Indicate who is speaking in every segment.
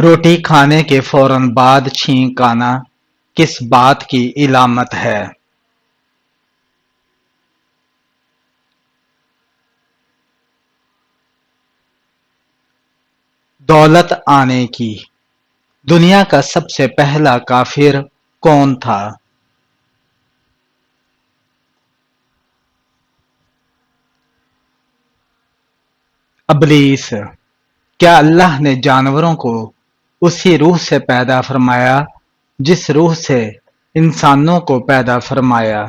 Speaker 1: روٹی کھانے کے فوراً بعد چھینک آنا کس بات کی علامت ہے؟ دولت آنے کی۔ دنیا کا سب سے پہلا کافر کون تھا؟ ابلیس۔ کیا اللہ نے جانوروں کو اسی روح سے پیدا فرمایا جس روح سے انسانوں کو پیدا فرمایا؟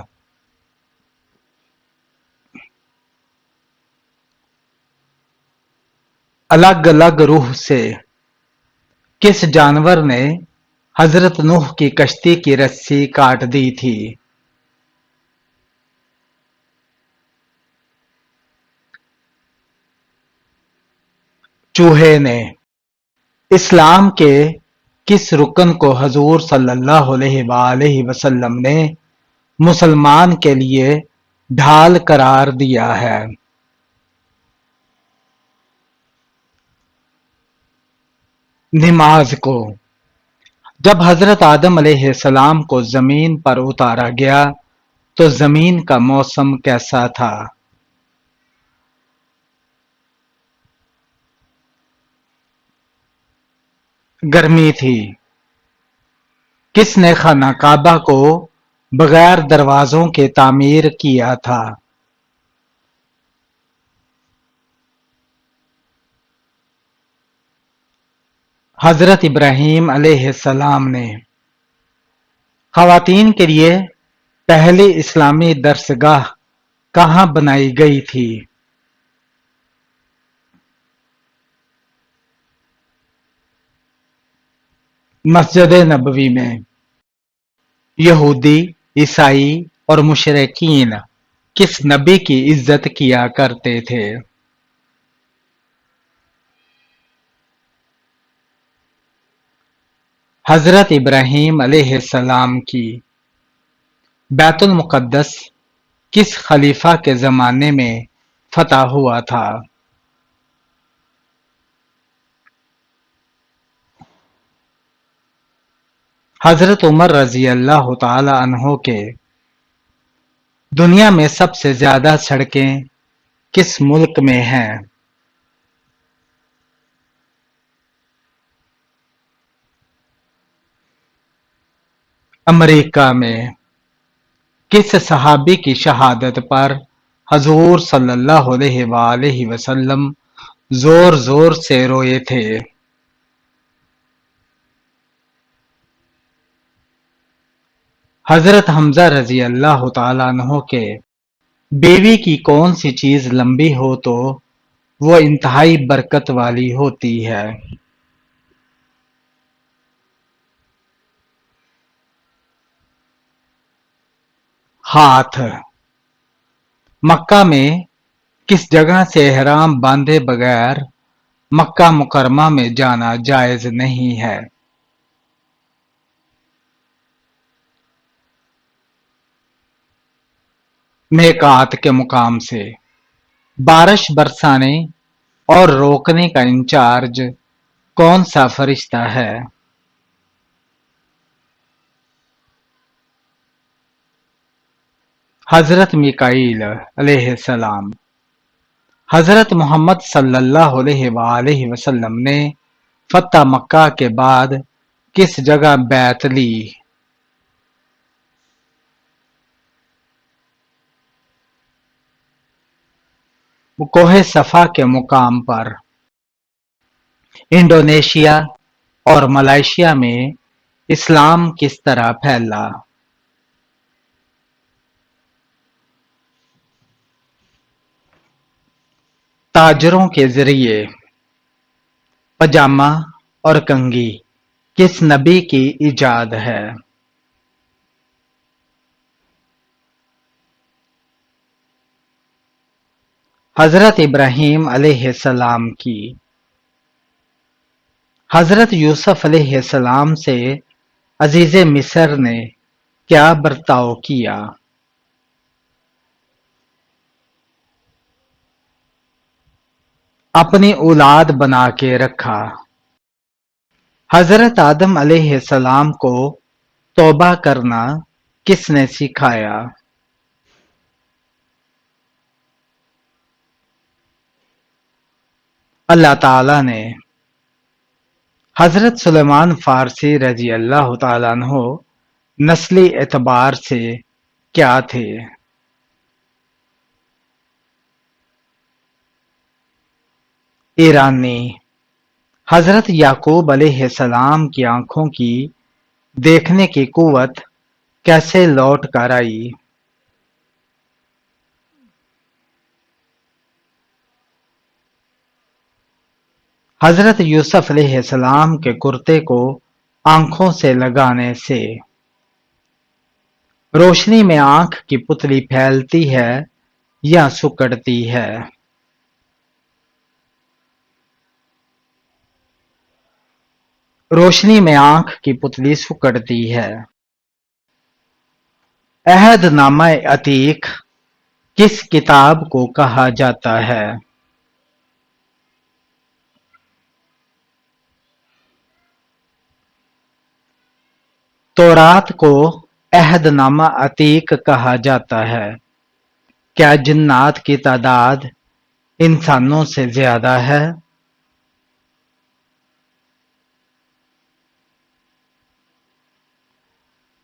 Speaker 1: الگ الگ روح سے کس جانور نے حضرت نوح کی کشتی کی رسی کاٹ دی تھی؟ چوہے نے۔ اسلام کے کس رکن کو حضور صلی اللہ علیہ وآلہ وسلم نے مسلمان کے لیے ڈھال قرار دیا ہے؟ نماز کو۔ جب حضرت آدم علیہ السلام کو زمین پر اتارا گیا تو زمین کا موسم کیسا تھا؟ گرمی تھی۔ کس نے خانہ کعبہ کو بغیر دروازوں کے تعمیر کیا تھا؟ حضرت ابراہیم علیہ السلام نے۔ خواتین کے لیے پہلی اسلامی درسگاہ کہاں بنائی گئی تھی؟ مسجد نبوی میں۔ یہودی، عیسائی اور مشرکین کس نبی کی عزت کیا کرتے تھے؟ حضرت ابراہیم علیہ السلام کی۔ بیت المقدس کس خلیفہ کے زمانے میں فتح ہوا تھا؟ حضرت عمر رضی اللہ تعالی عنہ کے۔ دنیا میں سب سے زیادہ سڑکیں کس ملک میں ہیں؟ امریکہ میں۔ کس صحابی کی شہادت پر حضور صلی اللہ علیہ وآلہ وسلم زور زور سے روئے تھے؟ حضرت حمزہ رضی اللہ تعالی عنہ کے۔ بیوی کی کون سی چیز لمبی ہو تو وہ انتہائی برکت والی ہوتی ہے؟ ہاتھ۔ مکہ میں کس جگہ سے احرام باندھے بغیر مکہ مکرمہ میں جانا جائز نہیں ہے؟ میقات کے مقام سے۔ بارش برسانے اور روکنے کا انچارج کون سا فرشتہ ہے؟ حضرت میکائیل علیہ السلام۔ حضرت محمد صلی اللہ علیہ وآلہ وسلم نے فتح مکہ کے بعد کس جگہ بیعت لی؟ کوہ صفا کے مقام پر۔ انڈونیشیا اور ملائیشیا میں اسلام کس طرح پھیلا؟ تاجروں کے ذریعے۔ پاجامہ اور کنگھی کس نبی کی ایجاد ہے؟ حضرت ابراہیم علیہ السلام کی۔ حضرت یوسف علیہ السلام سے عزیز مصر نے کیا برتاؤ کیا؟ اپنی اولاد بنا کے رکھا۔ حضرت آدم علیہ السلام کو توبہ کرنا کس نے سکھایا؟ اللہ تعالی نے۔ حضرت سلیمان فارسی رضی اللہ تعالیٰ عنہ نسلی اعتبار سے کیا تھے؟ ایرانی۔ حضرت یعقوب علیہ السلام کی آنکھوں کی دیکھنے کی قوت کیسے لوٹ کر آئی؟ حضرت یوسف علیہ السلام کے کرتے کو آنکھوں سے لگانے سے۔ روشنی میں آنکھ کی پتلی پھیلتی ہے یا سکڑتی ہے؟ روشنی میں آنکھ کی پتلی سکڑتی ہے۔ عہد نامہ عتیق کس کتاب کو کہا جاتا ہے؟ تورات کو عہد نامہ عتیق کہا جاتا ہے۔ کیا جنات کی تعداد انسانوں سے زیادہ ہے؟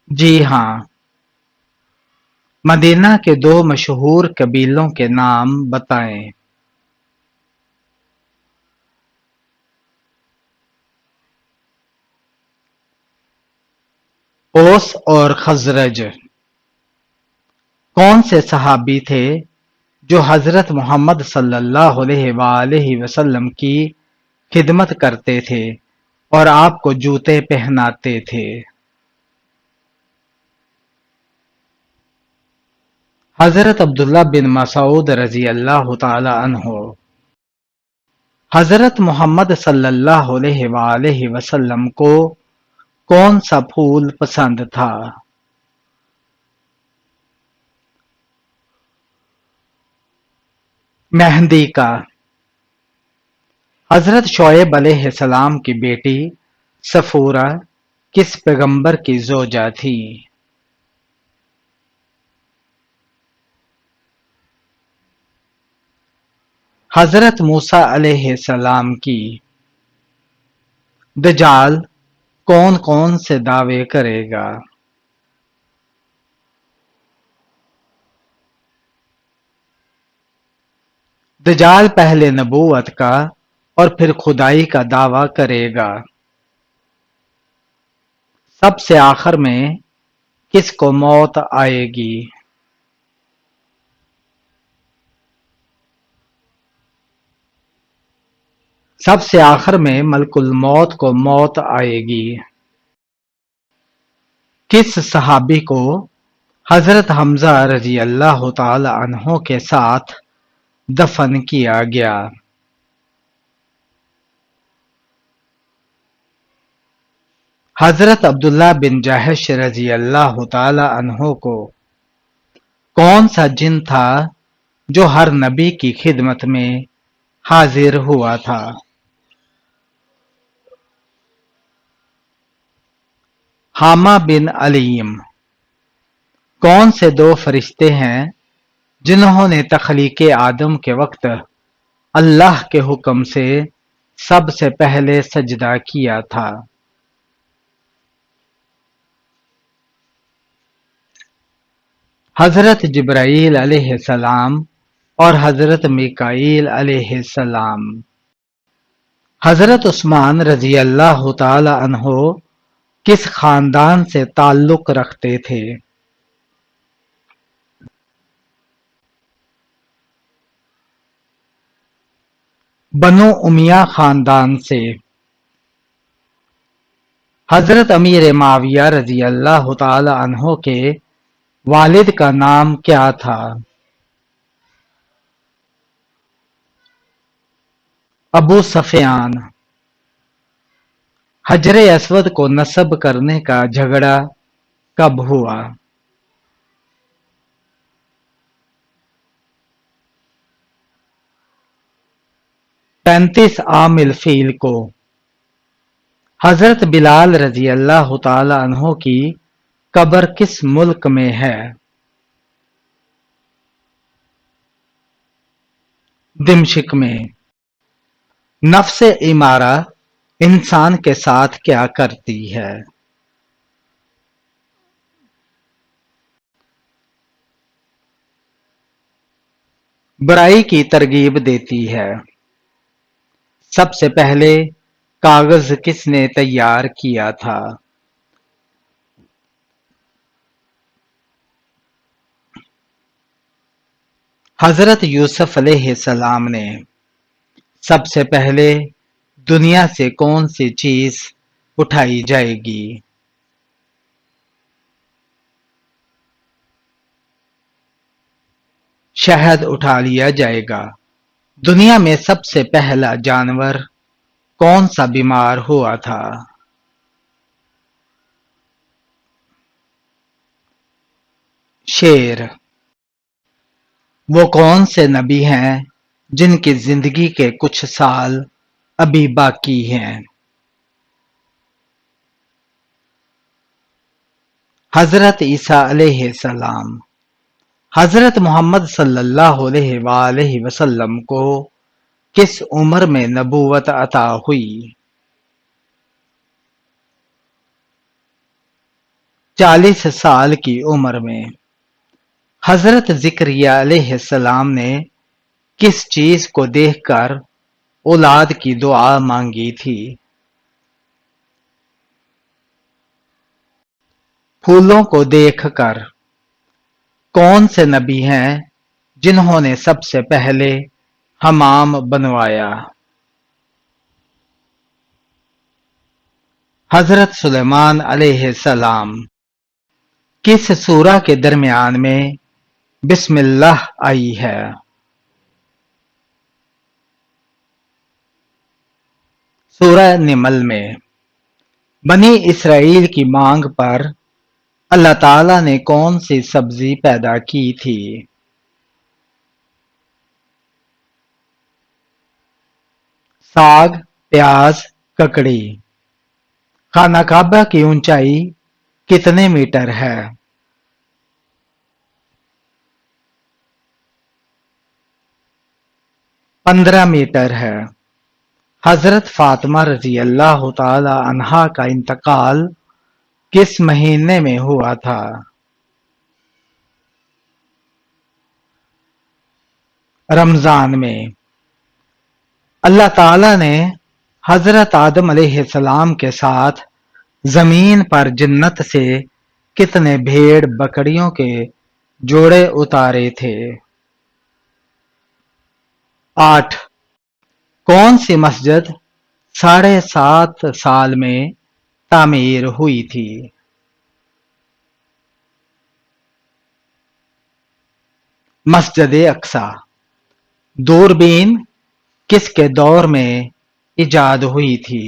Speaker 1: جی ہاں۔ مدینہ کے دو مشہور قبیلوں کے نام بتائیں۔ اوس اور خزرج۔ کون سے صحابی تھے جو حضرت محمد صلی اللہ علیہ وآلہ وسلم کی خدمت کرتے تھے اور آپ کو جوتے پہناتے تھے؟ حضرت عبداللہ بن مسعود رضی اللہ تعالی عنہ۔ حضرت محمد صلی اللہ علیہ وآلہ وسلم کو کون سا پھول پسند تھا؟ مہندی کا۔ حضرت شعیب علیہ السلام کی بیٹی صفورہ کس پیغمبر کی زوجہ تھی؟ حضرت موسیٰ علیہ السلام کی۔ دجال کون کون سے دعوے کرے گا؟ دجال پہلے نبوت کا اور پھر خدائی کا دعویٰ کرے گا۔ سب سے آخر میں کس کو موت آئے گی؟ سب سے آخر میں ملک الموت کو موت آئے گی۔ کس صحابی کو حضرت حمزہ رضی اللہ تعالی عنہ کے ساتھ دفن کیا گیا؟ حضرت عبداللہ بن جحش رضی اللہ تعالی عنہ کو کون سا جن تھا جو ہر نبی کی خدمت میں حاضر ہوا تھا؟ حامہ بن علیم۔ کون سے دو فرشتے ہیں جنہوں نے تخلیق آدم کے وقت اللہ کے حکم سے سب سے پہلے سجدہ کیا تھا؟ حضرت جبرائیل علیہ السلام اور حضرت میکائیل علیہ السلام۔ حضرت عثمان رضی اللہ تعالی عنہ کس خاندان سے تعلق رکھتے تھے؟ بنو امیہ خاندان سے۔ حضرت امیر معاویہ رضی اللہ تعالی عنہ کے والد کا نام کیا تھا؟ ابو سفیان۔ حجر اسود کو نصب کرنے کا جھگڑا کب ہوا؟ 35 عام الفیل کو حضرت بلال رضی اللہ تعالی عنہ کی قبر کس ملک میں ہے؟ دمشق میں۔ نفس امارہ انسان کے ساتھ کیا کرتی ہے؟ برائی کی ترغیب دیتی ہے۔ سب سے پہلے کاغذ کس نے تیار کیا تھا؟ حضرت یوسف علیہ السلام نے۔ سب سے پہلے دنیا سے کون سی چیز اٹھائی جائے گی؟ شہد اٹھا لیا جائے گا۔ دنیا میں سب سے پہلا جانور کون سا بیمار ہوا تھا؟ شیر۔ وہ کون سے نبی ہیں جن کی زندگی کے کچھ سال ابھی باقی ہیں؟ حضرت عیسیٰ علیہ السلام۔ حضرت محمد صلی اللہ علیہ وآلہ وسلم کو کس عمر میں نبوت عطا ہوئی؟ 40 سال کی عمر میں۔ حضرت زکریا علیہ السلام نے کس چیز کو دیکھ کر اولاد کی دعا مانگی تھی؟ پھولوں کو دیکھ کر۔ کون سے نبی ہیں جنہوں نے سب سے پہلے حمام بنوایا؟ حضرت سلیمان علیہ السلام۔ کس سورہ کے درمیان میں بسم اللہ آئی ہے؟ سورہ نمل میں۔ بنی اسرائیل کی مانگ پر اللہ تعالی نے کون سی سبزی پیدا کی تھی؟ ساگ، پیاز، ککڑی۔ خانہ کعبہ کی اونچائی کتنے میٹر ہے؟ 15 میٹر ہے۔ حضرت فاطمہ رضی اللہ تعالی عنہا کا انتقال کس مہینے میں ہوا تھا؟ رمضان میں۔ اللہ تعالی نے حضرت آدم علیہ السلام کے ساتھ زمین پر جنت سے کتنے بھیڑ بکریوں کے جوڑے اتارے تھے؟ 8۔ کون سی مسجد 7.5 سال میں تعمیر ہوئی تھی؟ مسجد اقصی۔ دوربین کس کے دور میں ایجاد ہوئی تھی؟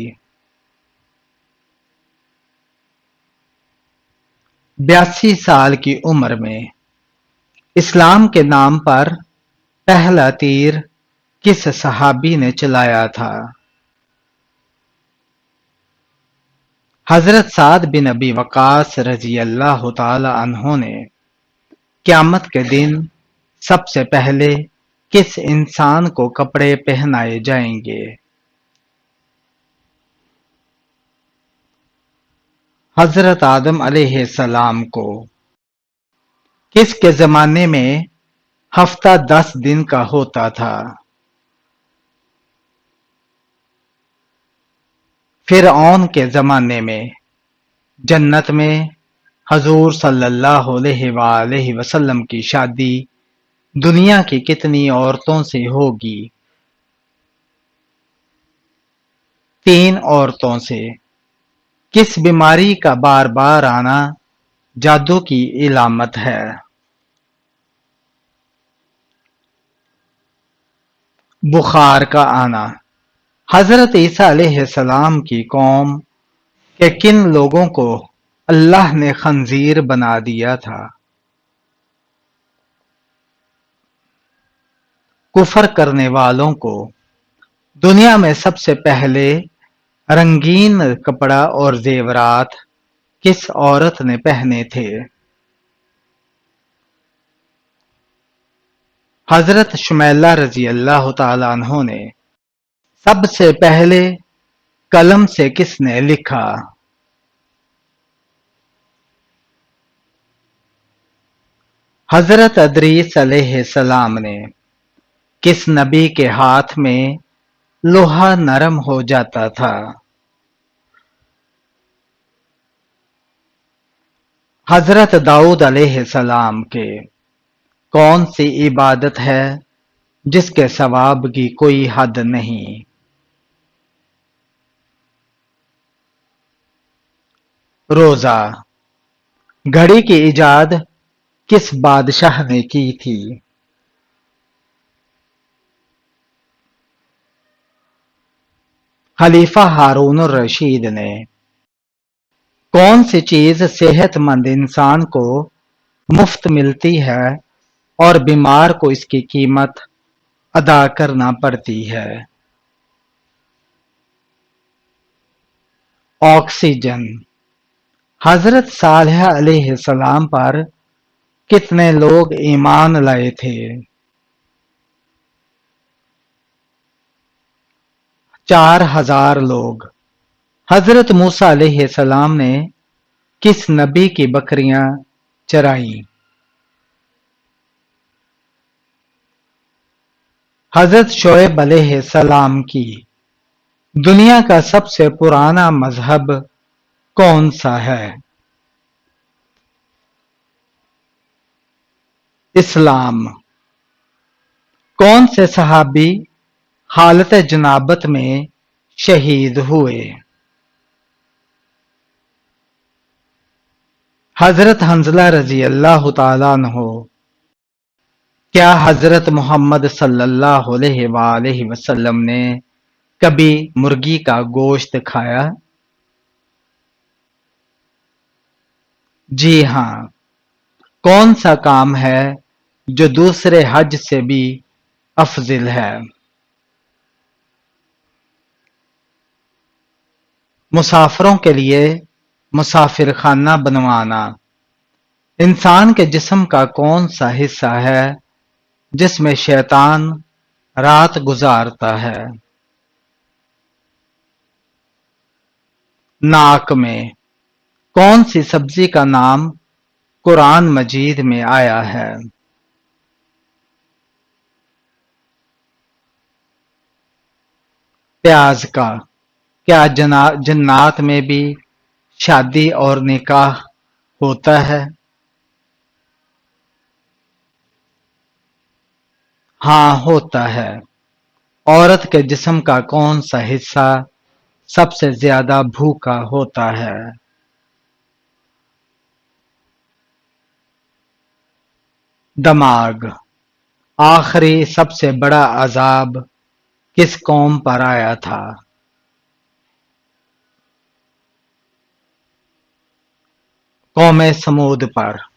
Speaker 1: 82 سال کی عمر میں۔ اسلام کے نام پر پہلا تیر کس صحابی نے چلایا تھا؟ حضرت سعد بن ابی وقاص رضی اللہ تعالی عنہ نے۔ قیامت کے دن سب سے پہلے کس انسان کو کپڑے پہنائے جائیں گے؟ حضرت آدم علیہ السلام کو۔ کس کے زمانے میں ہفتہ 10 دن کا ہوتا تھا؟ فرعون کے زمانے میں۔ جنت میں حضور صلی اللہ علیہ وآلہ وسلم کی شادی دنیا کی کتنی عورتوں سے ہوگی؟ 3 عورتوں سے۔ کس بیماری کا بار بار آنا جادو کی علامت ہے؟ بخار کا آنا۔ حضرت عیسیٰ علیہ السلام کی قوم کے کن لوگوں کو اللہ نے خنزیر بنا دیا تھا؟ کفر کرنے والوں کو۔ دنیا میں سب سے پہلے رنگین کپڑا اور زیورات کس عورت نے پہنے تھے؟ حضرت شمیلہ رضی اللہ تعالیٰ عنہ نے سب سے پہلے قلم سے کس نے لکھا؟ حضرت ادریس علیہ السلام نے کس نبی کے ہاتھ میں لوہا نرم ہو جاتا تھا؟ حضرت داؤد علیہ السلام کے کون سی عبادت ہے جس کے ثواب کی کوئی حد نہیں؟ روزہ۔ گھڑی کی ایجاد کس بادشاہ نے کی تھی؟ خلیفہ ہارون الرشید نے کون سی چیز صحت مند انسان کو مفت ملتی ہے اور بیمار کو اس کی قیمت ادا کرنا پڑتی ہے؟ آکسیجن۔ حضرت صالح علیہ السلام پر کتنے لوگ ایمان لائے تھے؟ 4000 لوگ۔ حضرت موسیٰ علیہ السلام نے کس نبی کی بکریاں چرائیں؟ حضرت شعیب علیہ السلام کی دنیا کا سب سے پرانا مذہب کون سا ہے؟ اسلام۔ کون سے صحابی حالت جنابت میں شہید ہوئے؟ حضرت حنظلہ رضی اللہ تعالیٰ عنہ۔ کیا حضرت محمد صلی اللہ علیہ وآلہ وسلم نے کبھی مرغی کا گوشت کھایا؟ جی ہاں۔ کون سا کام ہے جو دوسرے حج سے بھی افضل ہے؟ مسافروں کے لیے مسافر خانہ بنوانا۔ انسان کے جسم کا کون سا حصہ ہے جس میں شیطان رات گزارتا ہے؟ ناک میں۔ کون سی سبزی کا نام قرآن مجید میں آیا ہے؟ پیاز کا۔ کیا جنات میں بھی شادی اور نکاح ہوتا ہے؟ ہاں ہوتا ہے۔ عورت کے جسم کا کون سا حصہ سب سے زیادہ بھوکا ہوتا ہے؟ دماغ۔ آخری سب سے بڑا عذاب کس قوم پر آیا تھا؟ قوم سمود پر۔